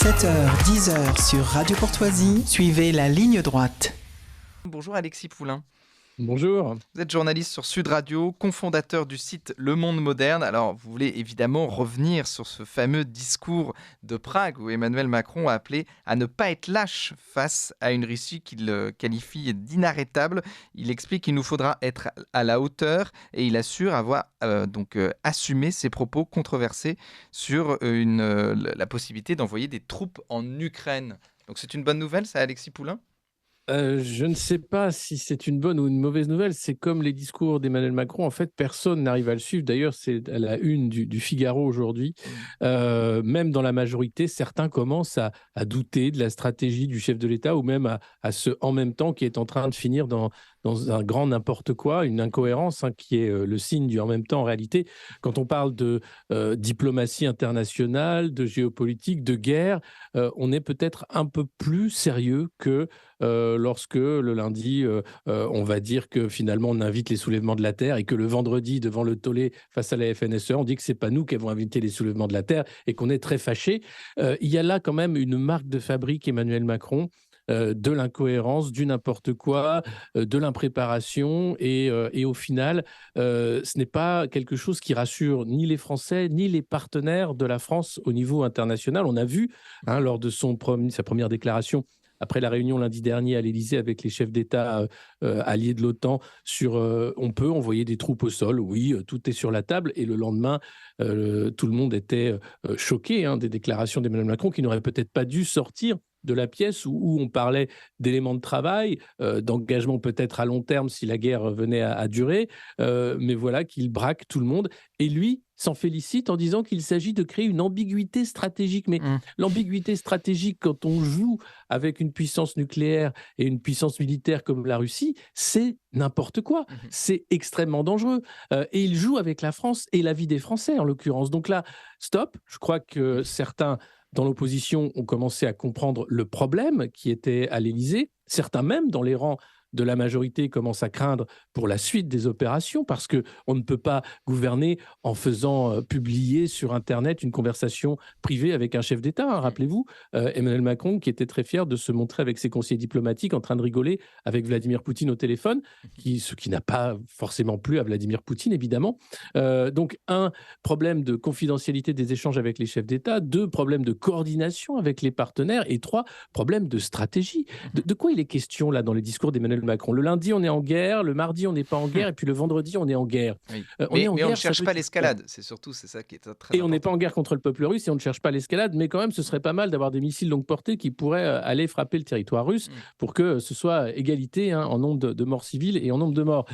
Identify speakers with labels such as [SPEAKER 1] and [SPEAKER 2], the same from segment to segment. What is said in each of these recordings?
[SPEAKER 1] 7h-10h sur Radio Courtoisie, suivez la ligne droite.
[SPEAKER 2] Bonjour Alexis Poulain.
[SPEAKER 3] Bonjour.
[SPEAKER 2] Vous êtes journaliste sur Sud Radio, cofondateur du site Le Monde Moderne. Alors, vous voulez évidemment revenir sur ce fameux discours de Prague où Emmanuel Macron a appelé à ne pas être lâche face à une Russie qu'il qualifie d'inarrêtable. Il explique qu'il nous faudra être à la hauteur et il assure avoir assumé ses propos controversés sur la possibilité d'envoyer des troupes en Ukraine. Donc c'est une bonne nouvelle, ça, Alexis Poulain ?
[SPEAKER 3] Je ne sais pas si c'est une bonne ou une mauvaise nouvelle. C'est comme les discours d'Emmanuel Macron. En fait, personne n'arrive à le suivre. D'ailleurs, c'est à la une du Figaro aujourd'hui. Même dans la majorité, certains commencent à douter de la stratégie du chef de l'État ou même à ce « en même temps » qui est en train de finir dans un grand n'importe quoi, une incohérence qui est le signe du « en même temps » en réalité. Quand on parle de diplomatie internationale, de géopolitique, de guerre, on est peut-être un peu plus sérieux que lorsque le lundi, on va dire que finalement on invite les soulèvements de la Terre et que le vendredi, devant le tollé face à la FNSE, on dit que ce n'est pas nous qui avons invité les soulèvements de la Terre et qu'on est très fâchés. Il y a là quand même une marque de fabrique, Emmanuel Macron, de l'incohérence, du n'importe quoi, de l'impréparation et au final, ce n'est pas quelque chose qui rassure ni les Français ni les partenaires de la France au niveau international. On a vu lors de sa première déclaration après la réunion lundi dernier à l'Élysée avec les chefs d'État alliés de l'OTAN sur on peut envoyer des troupes au sol, oui, tout est sur la table. Et le lendemain, tout le monde était choqué des déclarations d'Emmanuel Macron qui n'auraient peut-être pas dû sortir de la pièce où on parlait d'éléments de travail, d'engagement peut-être à long terme si la guerre venait à durer, mais voilà qu'il braque tout le monde. Et lui s'en félicite en disant qu'il s'agit de créer une ambiguïté stratégique. Mais l'ambiguïté stratégique, quand on joue avec une puissance nucléaire et une puissance militaire comme la Russie, c'est n'importe quoi. C'est extrêmement dangereux. Et il joue avec la France et la vie des Français, en l'occurrence. Donc là, stop. Je crois que certains dans l'opposition ont commencé à comprendre le problème qui était à l'Élysée. Certains même dans les rangs de la majorité commencent à craindre pour la suite des opérations parce qu'on ne peut pas gouverner en faisant publier sur Internet une conversation privée avec un chef d'État. Rappelez-vous, Emmanuel Macron qui était très fier de se montrer avec ses conseillers diplomatiques en train de rigoler avec Vladimir Poutine au téléphone, ce qui n'a pas forcément plu à Vladimir Poutine, évidemment. Donc, un, problème de confidentialité des échanges avec les chefs d'État. Deux, problème de coordination avec les partenaires. Et trois, problème de stratégie. De quoi il est question là dans les discours d'Emmanuel Macron? Le lundi, on est en guerre, le mardi, on n'est pas en guerre, et puis le vendredi, on est en guerre.
[SPEAKER 2] Oui.
[SPEAKER 3] Mais
[SPEAKER 2] on ne cherche pas l'escalade, c'est surtout ça qui est très important.
[SPEAKER 3] Et on n'est pas en guerre contre le peuple russe et on ne cherche pas l'escalade, mais quand même, ce serait pas mal d'avoir des missiles longue portée qui pourraient aller frapper le territoire russe pour que ce soit égalité en nombre de morts civiles et en nombre de morts.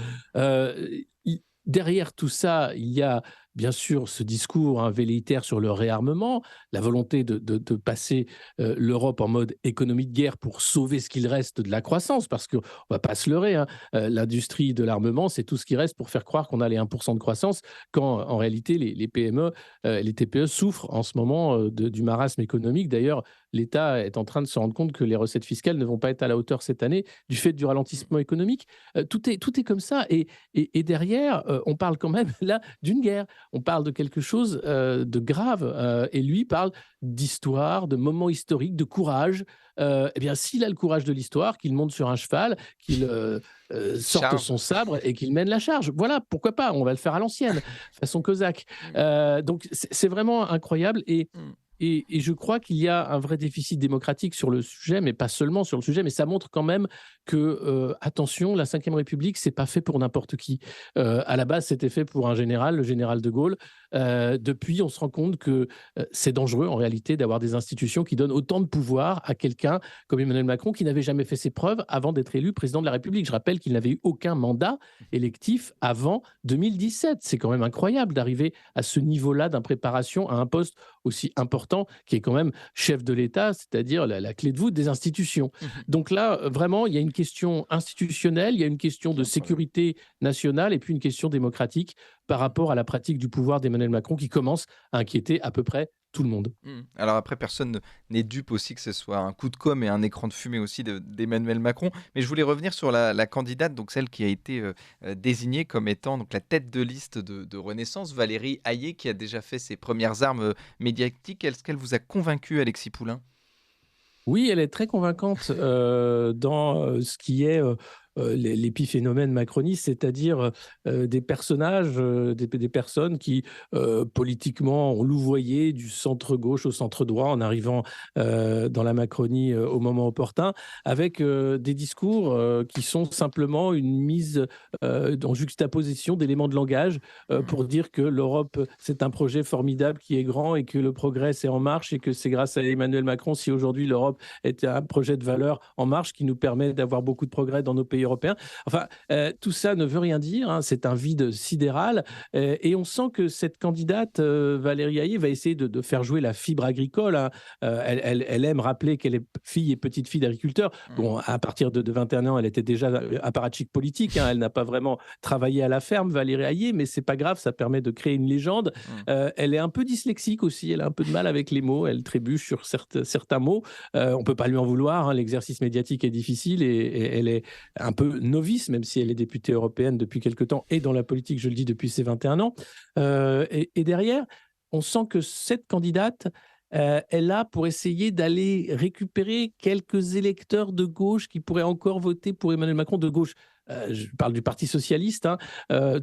[SPEAKER 3] Derrière tout ça, il y a bien sûr ce discours velléitaire sur le réarmement, la volonté de passer l'Europe en mode économie de guerre pour sauver ce qu'il reste de la croissance, parce qu'on ne va pas se leurrer, l'industrie de l'armement, c'est tout ce qui reste pour faire croire qu'on a les 1% de croissance, quand en réalité les PME, les TPE souffrent en ce moment du marasme économique. D'ailleurs, l'État est en train de se rendre compte que les recettes fiscales ne vont pas être à la hauteur cette année du fait du ralentissement économique. Tout est comme ça. Et derrière, on parle quand même là d'une guerre. On parle de quelque chose de grave. Et lui parle d'histoire, de moments historiques, de courage. Eh bien, s'il a le courage de l'histoire, qu'il monte sur un cheval, qu'il sorte son sabre et qu'il mène la charge. Voilà, pourquoi pas, on va le faire à l'ancienne, façon cosaque. Donc, c'est vraiment incroyable. Et je crois qu'il y a un vrai déficit démocratique sur le sujet, mais pas seulement sur le sujet, mais ça montre quand même que, attention, la Ve République, c'est pas fait pour n'importe qui. À la base, c'était fait pour un général, le général de Gaulle. Depuis, on se rend compte que c'est dangereux, en réalité, d'avoir des institutions qui donnent autant de pouvoir à quelqu'un comme Emmanuel Macron, qui n'avait jamais fait ses preuves avant d'être élu président de la République. Je rappelle qu'il n'avait eu aucun mandat électif avant 2017. C'est quand même incroyable d'arriver à ce niveau-là d'impréparation à un poste aussi important, qui est quand même chef de l'État, c'est-à-dire la clé de voûte des institutions. Donc là, vraiment, il y a une question institutionnelle, il y a une question de sécurité nationale et puis une question démocratique par rapport à la pratique du pouvoir d'Emmanuel Macron qui commence à inquiéter à peu près tout le monde.
[SPEAKER 2] Alors après, personne n'est dupe aussi que ce soit un coup de com' et un écran de fumée aussi d'Emmanuel Macron. Mais je voulais revenir sur la candidate, donc celle qui a été désignée comme étant donc la tête de liste de Renaissance, Valérie Hayé, qui a déjà fait ses premières armes médiatiques. Est-ce qu'elle vous a convaincu, Alexis Poulain ?
[SPEAKER 3] Oui, elle est très convaincante dans ce qui est l'épiphénomène macroniste, c'est-à-dire des personnages, des personnes qui politiquement ont louvoyé du centre-gauche au centre-droit en arrivant dans la Macronie au moment opportun, avec des discours qui sont simplement une mise en juxtaposition d'éléments de langage pour dire que l'Europe, c'est un projet formidable qui est grand et que le progrès, c'est en marche et que c'est grâce à Emmanuel Macron si aujourd'hui l'Europe est un projet de valeur en marche qui nous permet d'avoir beaucoup de progrès dans nos pays européens. Enfin, tout ça ne veut rien dire, hein, c'est un vide sidéral et on sent que cette candidate, Valérie Hayé, va essayer de faire jouer la fibre agricole, hein. Elle aime rappeler qu'elle est fille et petite-fille d'agriculteurs. Bon, à partir de 21 ans, elle était déjà apparatchik politique, hein, elle n'a pas vraiment travaillé à la ferme, Valérie Hayé, mais c'est pas grave, ça permet de créer une légende. Elle est un peu dyslexique aussi, elle a un peu de mal avec les mots, elle trébuche sur certains mots. On peut pas lui en vouloir, hein, l'exercice médiatique est difficile et elle est un peu novice, même si elle est députée européenne depuis quelque temps et dans la politique, je le dis, depuis ses 21 ans. Et derrière, on sent que cette candidate, est là pour essayer d'aller récupérer quelques électeurs de gauche qui pourraient encore voter pour Emmanuel Macron de gauche. Je parle du Parti socialiste, hein.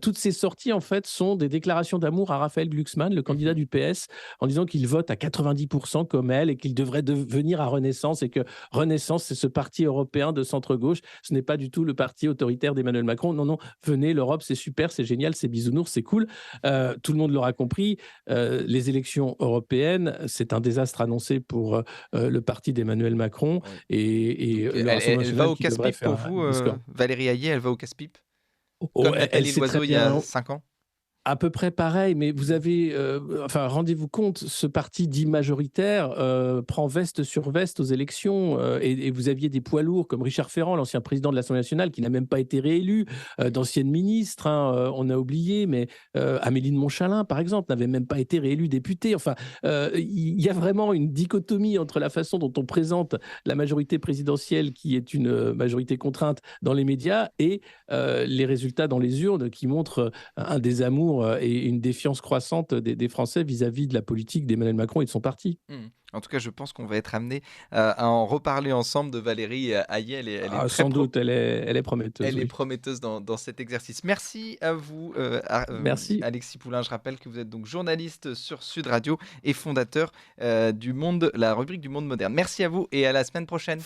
[SPEAKER 3] Toutes ces sorties, en fait, sont des déclarations d'amour à Raphaël Glucksmann, le candidat du PS, en disant qu'il vote à 90% comme elle et qu'il devrait devenir à Renaissance et que Renaissance, c'est ce parti européen de centre-gauche. Ce n'est pas du tout le parti autoritaire d'Emmanuel Macron. Non, non, venez, l'Europe, c'est super, c'est génial, c'est bisounours, c'est cool. Tout le monde l'aura compris. Les élections européennes, c'est un désastre annoncé pour le parti d'Emmanuel Macron
[SPEAKER 2] Oui.
[SPEAKER 3] et
[SPEAKER 2] Donc,
[SPEAKER 3] le Rassemblement
[SPEAKER 2] elle va
[SPEAKER 3] national
[SPEAKER 2] au
[SPEAKER 3] qui devrait
[SPEAKER 2] casse-pipe pour
[SPEAKER 3] faire
[SPEAKER 2] vous,
[SPEAKER 3] des scores.
[SPEAKER 2] Valérie Hayé, elle va au casse-pipe
[SPEAKER 3] Oh,
[SPEAKER 2] comme
[SPEAKER 3] elle
[SPEAKER 2] Nathalie
[SPEAKER 3] sait très
[SPEAKER 2] Loiseau il y a
[SPEAKER 3] bien.
[SPEAKER 2] 5 ans?
[SPEAKER 3] À peu près pareil, mais vous avez, enfin, rendez-vous compte, ce parti dit majoritaire prend veste sur veste aux élections et vous aviez des poids lourds comme Richard Ferrand, l'ancien président de l'Assemblée nationale, qui n'a même pas été réélu, d'anciennes ministres, hein, on a oublié, mais Amélie de Montchalin, par exemple, n'avait même pas été réélue députée. Enfin, il y a vraiment une dichotomie entre la façon dont on présente la majorité présidentielle, qui est une majorité contrainte dans les médias, et les résultats dans les urnes qui montrent un désamour et une défiance croissante des Français vis-à-vis de la politique d'Emmanuel Macron et de son parti.
[SPEAKER 2] En tout cas, je pense qu'on va être amenés à en reparler ensemble de Valérie Hayé. Elle est
[SPEAKER 3] Ah,
[SPEAKER 2] très
[SPEAKER 3] sans doute, elle est prometteuse,
[SPEAKER 2] elle est
[SPEAKER 3] oui.
[SPEAKER 2] prometteuse dans cet exercice. Merci à vous,
[SPEAKER 3] Merci.
[SPEAKER 2] Alexis Poulain. Je rappelle que vous êtes donc journaliste sur Sud Radio et fondateur du Monde, la rubrique du Monde moderne. Merci à vous et à la semaine prochaine.